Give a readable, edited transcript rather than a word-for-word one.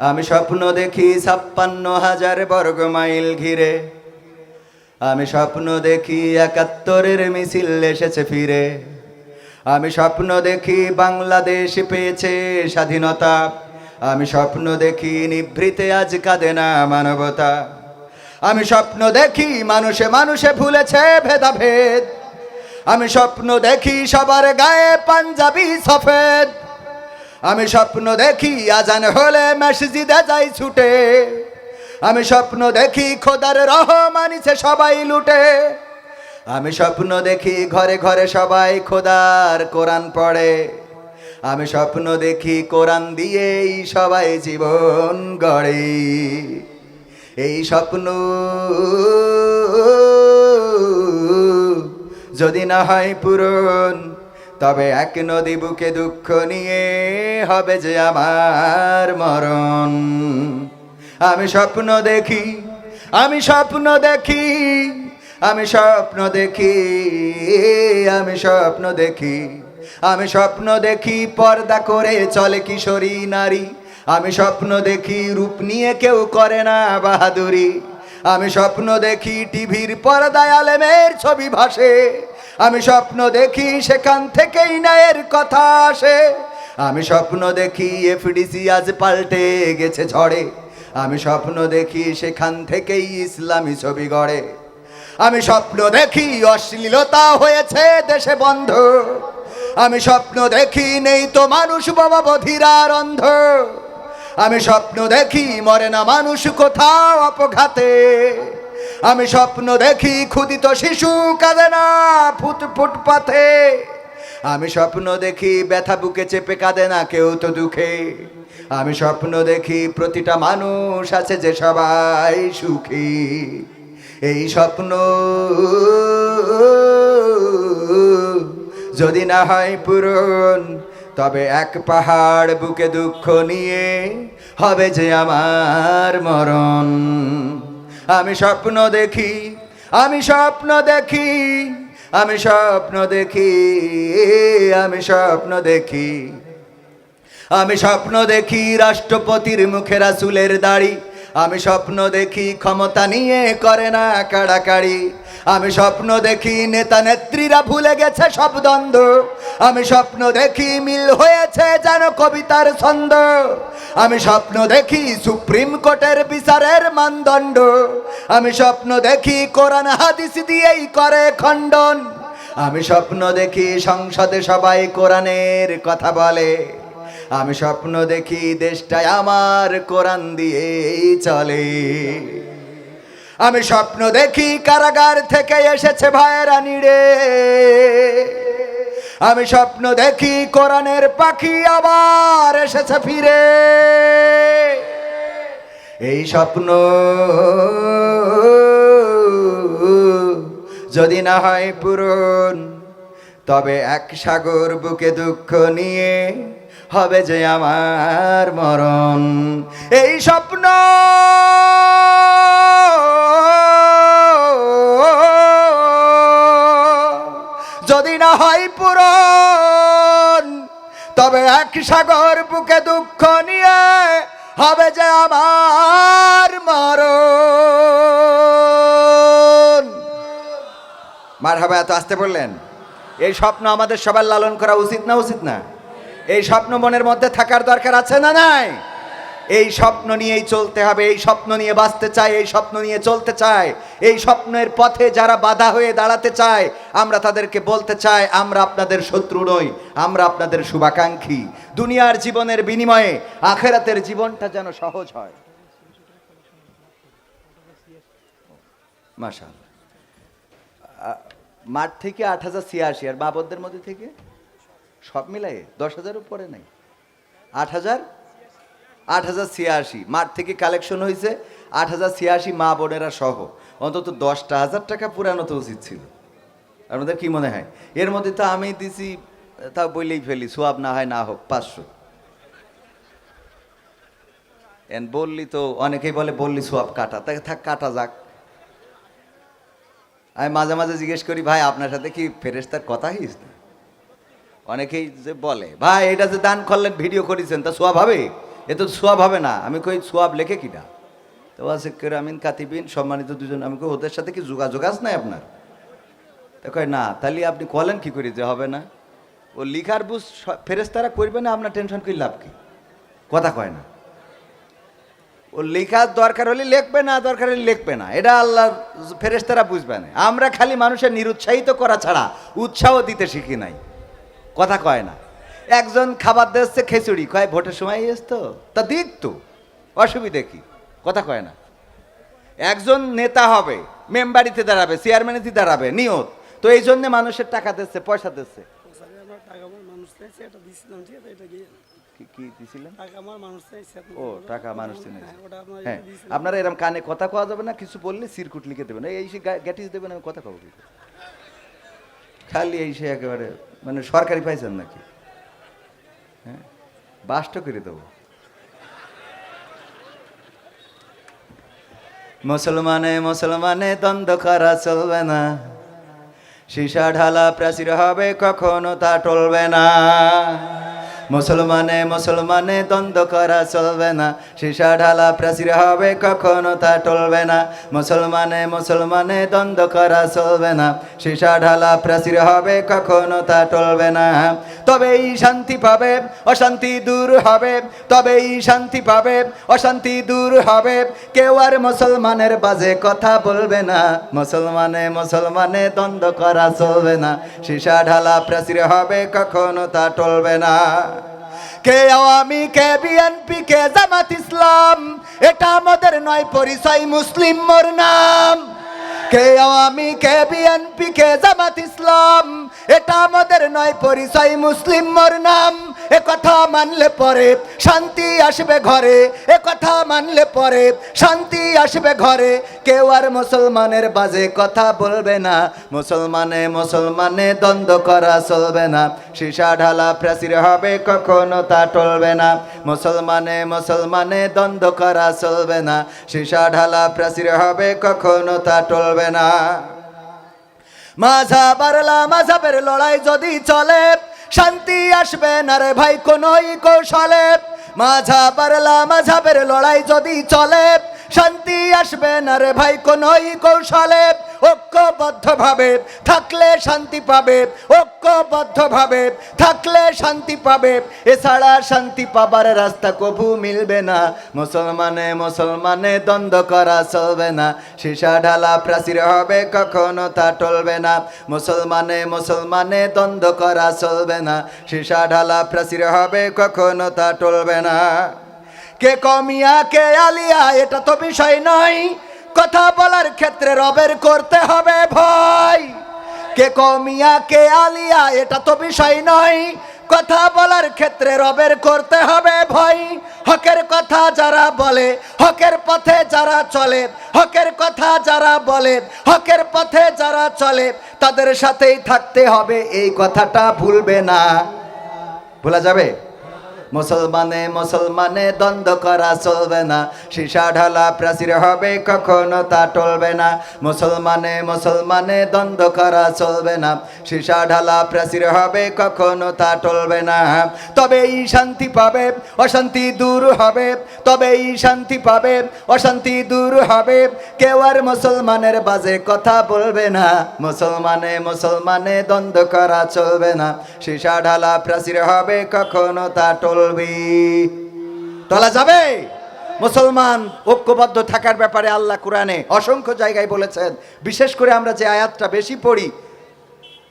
আমি স্বপ্ন দেখি ৫৬,০০০ বর্গ মাইল ঘিরে। আমি স্বপ্ন দেখি ৭১-এর মিছিল এসেছে ফিরে। আমি স্বপ্ন দেখি বাংলাদেশ পেয়েছে স্বাধীনতা। আমি স্বপ্ন দেখি নিভৃতে আজ কাঁদে না মানবতা। আমি স্বপ্ন দেখি মানুষে মানুষে ভুলেছে ভেদাভেদ। আমি স্বপ্ন দেখি সবার গায়ে পাঞ্জাবি সফেদ। আমি স্বপ্ন দেখি আজান হলে মসজিদে যাই ছুটে। আমি স্বপ্ন দেখি খোদার রহমানিছে সবাই লুটে। আমি স্বপ্ন দেখি ঘরে ঘরে সবাই খোদার কোরআন পড়ে। আমি স্বপ্ন দেখি কোরআন দিয়েই সবাই জীবন গড়ে। এই স্বপ্ন যদি না হয় পূরণ, তবে এক নদী বুকে দুঃখ নিয়ে হবে যে আমার মরণ। আমি স্বপ্ন দেখি, আমি স্বপ্ন দেখি, আমি স্বপ্ন দেখি, আমি স্বপ্ন দেখি, আমি স্বপ্ন দেখি পর্দা করে চলে কিশোরী নারী। আমি স্বপ্ন দেখি রূপ নিয়ে কেউ করে না বাহাদুরি। আমি স্বপ্ন দেখি টিভির পর্দায় আলেমের ছবি ভাসে। আমি স্বপ্ন দেখি সেখান থেকেই ন্যায়ের কথা আসে। আমি স্বপ্ন দেখি এফডিসি আজ পাল্টে গেছে ঝড়ে। আমি স্বপ্ন দেখি সেখান থেকেই ইসলামী ছবি গড়ে। আমি স্বপ্ন দেখি অশ্লীলতা হয়েছে দেশে বন্ধ। আমি স্বপ্ন দেখি নেই তো মানুষ বাবা বধিরার অন্ধ। আমি স্বপ্ন দেখি মরে না মানুষ কোথাও অপঘাতে। আমি স্বপ্ন দেখি ক্ষুদিত শিশু কাঁদে না ফুটপাথে। আমি স্বপ্ন দেখি ব্যথা বুকে চেপে কাঁদে না কেউ তো দুঃখে। আমি স্বপ্ন দেখি প্রতিটা মানুষ আছে যে সবাই সুখী। এই স্বপ্ন যদি না হয় পূরণ, তবে এক পাহাড় বুকে দুঃখ নিয়ে হবে যে আমার মরণ। আমি স্বপ্ন দেখি, আমি স্বপ্ন দেখি, আমি স্বপ্ন দেখি, আমি স্বপ্ন দেখি, আমি স্বপ্ন দেখি রাষ্ট্রপতির মুখে রাসূলের দাড়ি। আমি স্বপ্ন দেখি ক্ষমতা নিয়ে করে না কাড়াকাড়ি। আমি স্বপ্ন দেখি নেতা নেত্রীরা ভুলে গেছে সব দ্বন্দ্ব। আমি স্বপ্ন দেখি মিল হয়েছে যেন কবিতার ছন্দ। আমি স্বপ্ন দেখি সুপ্রিম কোর্টের বিচারের মানদণ্ড। আমি স্বপ্ন দেখি কোরআন হাদিস দিয়েই করে খণ্ডন। আমি স্বপ্ন দেখি সংসদে সবাই কোরআনের কথা বলে। আমি স্বপ্ন দেখি দেশটায় আমার কোরআন দিয়েই চলে। আমি স্বপ্ন দেখি কারাগার থেকে এসেছে ভাইয়েরা নিড়ে। আমি স্বপ্ন দেখি কোরআনের পাখি আবার এসেছে ফিরে। এই স্বপ্ন যদি না হয় পূরণ, তবে এক সাগর বুকে দুঃখ নিয়ে হবে যে আমার মরণ। এই স্বপ্ন যদি না হয় পূরণ, তবে এক সাগর বুকে দুঃখ নিয়ে হবে যে আমার মরণ। মারহাবা, এত আসতে বললেন। এই স্বপ্ন আমাদের সবার লালন করা উচিত না উচিত না? এই স্বপ্ন মনের মধ্যে থাকার দরকার আছে না নাই? এই স্বপ্ন নিয়েই চলতে হবে। এই স্বপ্ন নিয়ে বাঁচতে চাই, এই স্বপ্ন নিয়ে চলতে চাই। এই স্বপ্নের পথে যারা বাধা হয়ে দাঁড়াতে চায়, আমরা তাদেরকে বলতে চাই, আমরা আপনাদের শত্রু নই, আমরা আপনাদের শুভাকাঙ্ক্ষী। দুনিয়ার জীবনের বিনিময়ে আখিরাতের জীবনটা যেন সহজ হয়। মাশাআল্লাহ। মাঠ থেকে ৮,০৮৬ আর বাবরদের মধ্যে থেকে সব মিলাই ১০,০০০ উপরে নাই। ৮,৮৮৬ মাঠ থেকে কালেকশন হয়েছে। ৮,০৮৬ মা বোনেরা সহ অন্তত ১০,০০০ টাকা পুরানো তো উচিত ছিল। আপনাদের কি মনে হয়? এর মধ্যে তো আমি দিছি, তা বললেই ফেলি, সোয়াব না হয় না হোক ৫০০। এন বললি তো অনেকেই বলে বললি সোয়াব কাটা, তাকে থাক কাটা যাক। আমি মাঝে মাঝে জিজ্ঞেস করি, ভাই আপনার সাথে কি ফেরেশতার কথা হয়েছে? অনেকেই যে বলে, ভাই এটা যে দান করলেন ভিডিও করেছেন তা সোয়াব হবে? এ তো সোয়াব হবে না। আমি কই সোয়াব লেখে কিনা? তো আছে কেরামিন কাতিবিন সম্মানিত দুজন। আমি কই ওদের সাথে কি যোগাযোগ আছে নাই আপনার? তো কয় না। তাহলে আপনি বলেন কি করি যে হবে না? ও লিখার বুঝ ফেরেশতারা করবে না, আপনার টেনশন করে লাভ কি? কথা কয় না। ও লেখার দরকার হলে লিখবে না, দরকার হলে লিখবে না, এটা আল্লাহর ফেরেশতারা বুঝবে না। আমরা খালি মানুষের নিরুৎসাহিত করা ছাড়া উৎসাহ দিতে শিখি নাই। কথা কয় না। একজন খাবার দিচ্ছে খিচুড়ি, কয় ভোটের সময় এসতো তা দিক তো, অসুবিধে কি? কথা কয় না। একজন নেতা হবে, মেম্বারিতে দাঁড়াবে, চেয়ারম্যানিতে দাঁড়াবে, নিয়ত তো এই জন্য মানুষের টাকা দিচ্ছে, পয়সা দিচ্ছে। কি দিছিলেন? ও টাকা মানুষ হ্যাঁ, আপনারা এরকম কানে কথা কওয়া যাবে না, কিছু বললে সিরকুট লিখে দেবেন, এই সে গ্যাটিস দেবেন, আমি কথা কব কি? খালি এই সে একেবারে মানে সরকারি পাইছেন নাকি? হ্যাঁ, বাষ্ট করে দেবো। মুসলমানে মুসলমানে দ্বন্দ্ব করা চলবে না, সীসা ঢালা প্রাচীর হবে কখনো তা টলবে না। মুসলমানে মুসলমানে দ্বন্দ্ব করা চলবে না, সীসা ঢালা প্রাচীর হবে কখনো তা টলবে না। মুসলমানে মুসলমানে দ্বন্দ্ব করা চলবে না, সীসা ঢালা প্রাচীর হবে কখনো তা টলবে না। তবেই শান্তি পাবে, অশান্তি দূর হবে, তবেই শান্তি পাবে, অশান্তি দূর হবে। কেউ আর মুসলমানের বাজে কথা বলবে না, মুসলমানে মুসলমানে দ্বন্দ্ব করা চলবে না, সীসা ঢালা প্রাচীর হবে কখনো তা টলবে না। কে আওয়ামী, কে বিএনপি, কে জামাত ইসলাম, এটা আমাদের নয় পরিচয়, মুসলিম মোর নাম। কে আওয়ামী, কে বিএনপি, কে জামাত ইসলাম, এটা আমাদের নয় পরিচয়, মুসলিম মোর নাম। এ কথা মানলে পরে শান্তি আসবে ঘরে, এ কথা মানলে পরে শান্তি আসবে ঘরে। কেউ আর মুসলমানের বাজে কথা বলবে না, মুসলমানে মুসলমানে দ্বন্দ্ব করা চলবে না, সীসা ঢালা প্রাচীর হবে কখনো তা টলবে না। মুসলমানে মুসলমানে দ্বন্দ্ব করা চলবে না, সীসা ঢালা প্রাচীর হবে কখনো তা টলবে না। মাঝাব আর লামাঝাবের লড়াই যদি চলে, শান্তি আসবে না রে ভাই কোনই কৌশলে। মাঝাব আর লামাঝাবের লড়াই যদি চলে, শান্তি আসবে না রে ভাই কোনই কৌশলে। ঐক্যবদ্ধভাবে থাকলে শান্তি পাবে, ঐক্যবদ্ধভাবে থাকলে শান্তি পাবে, এছাড়া শান্তি পাবার রাস্তা কবু মিলবে না। মুসলমানে মুসলমানে দ্বন্দ্ব করা চলবে না, সীসা ঢালা প্রাচীর হবে কখনো তা টলবে না। মুসলমানে মুসলমানে দ্বন্দ্ব করা চলবে না, সীসা ঢালা প্রাচীর হবে কখনো তা টলবে না। কে কমিয়া কে আলিয়া এটা তো বিষয় নয়, কথা বলার ক্ষেত্রে রবের করতে হবে ভয়। কে কমিয়া কে আলিয়া এটা তো বিষয় নয়, কথা বলার ক্ষেত্রে রবের করতে হবে ভয়। হকের কথা যারা বলে, হকের পথে যারা চলে, হকের কথা যারা বলে, হকের পথে যারা চলে, তাদের সাথেই থাকতে হবে, এই কথাটা ভুলবে না। ভোলা যাবে? মুসলমানে মুসলমানে দ্বন্দ্ব করা চলবে না, সীসা ঢালা প্রাচীর হবে কখনো তা টলবে না। মুসলমানে মুসলমানে দ্বন্দ্ব করা চলবে না, সীসা ঢালা প্রাচীর হবে কখনো তা টলবে না। তবেই শান্তি পাবে, অশান্তি দূর হবে, তবেই শান্তি পাবে, অশান্তি দূর হবে। কেউ আর মুসলমানের বাজে কথা বলবে না, মুসলমানে মুসলমানে দ্বন্দ্ব করা চলবে না, সীসা ঢালা প্রাচীর হবে কখনো তা টলবে। টলা যাবে? মুসলমান ঐক্যবদ্ধ থাকার ব্যাপারে আল্লাহ কোরআনে অসংখ্য জায়গায় বলেছেন। বিশেষ করে আমরা যে আয়াতটা বেশি পড়ি,